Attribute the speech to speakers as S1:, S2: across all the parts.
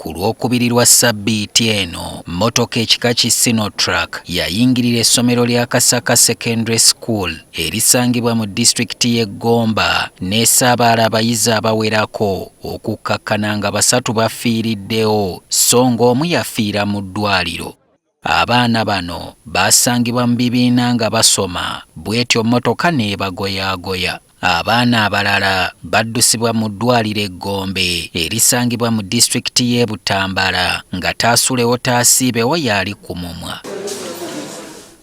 S1: Ku Lwokubiri lwa ssabbiiti eno, mmotoka ekika ki Sinotruck yayingirira essomero lya Kasaka Secondary School erisangibwa mu disitulikiti y'e Gomba n'esaabaala abayizi abawerako okukkakkana nga 3 bafiiriddewo so ng'omu yafiira mu ddwaliro. Abaana bano baasangibwa mu bibiina nga basoma, bw'etyo mmotoka n'ebagoyaagoya. Abaana abalala baddusibwa mu ddwaliro e Gombe erisangibwa mu disitulikiti y'e Butambala nga taasulewo taasiibewo yaali ku mumwa.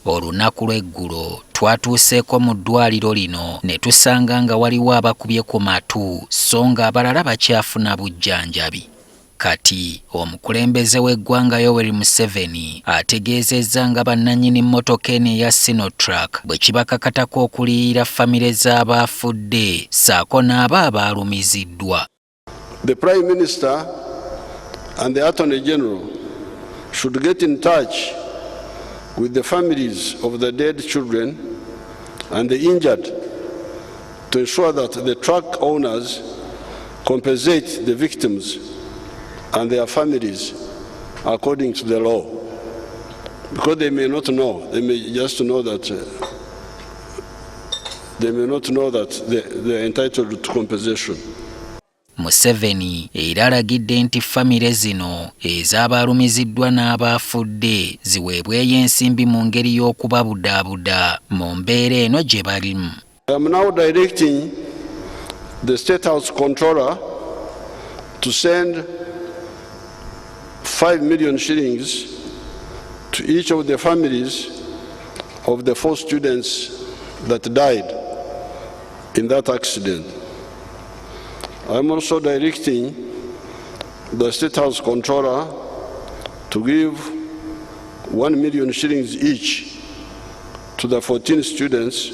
S1: Olunaku lw'eggulo twatuuseeko mu ddwaliro lino ne tusanga nga waliwo abakubye ku matu so nga abalala bakyafuna bujjanjabi. Kati omukulembeze w'eggwanga Yoweri Museveni ategeezezza nga bannanyini mmotoka eno eya Sinotruck bwe kibakakatako okuliyirira famire z'abaafudde ssaako n'abo abaalumiziddwa.
S2: The Prime Minister and the Attorney General should get in touch with the families of the dead children and the injured to ensure that the truck owners compensate the victims and their families according to the law, because they may not know. They may just know that they may not know that they are entitled to compensation.
S1: Museveni era alagidde nti famire zino ez'abaalumiziddwa n'abaafudde ziweebweyo ensimbi mu ngeri y'okubabudaabuda mu mbeera eno gye balimu.
S2: I am now directing the State House Controller to send 5 million shillings to each of the families of the 4 students that died in that accident. I'm also directing the State House Controller to give 1 million shillings each to the 14 students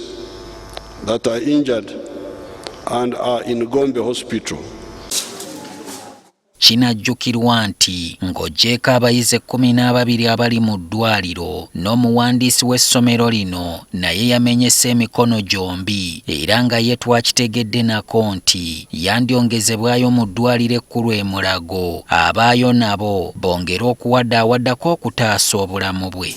S2: that are injured and are in Gombe Hospital.
S1: Kinajjukirwa nti ng'oggyeko abayizi 12 abali mu ddwaliro n'omuwandiisi w'essomero lino naye yamenyese emikono gyombi era nga ye twakitegedde nako nti yandyongezebwayo mu ddwaliro ekkulu e Mulago abaayo nabo bongera okuwadaawaddako okutaasa obulamu bwe.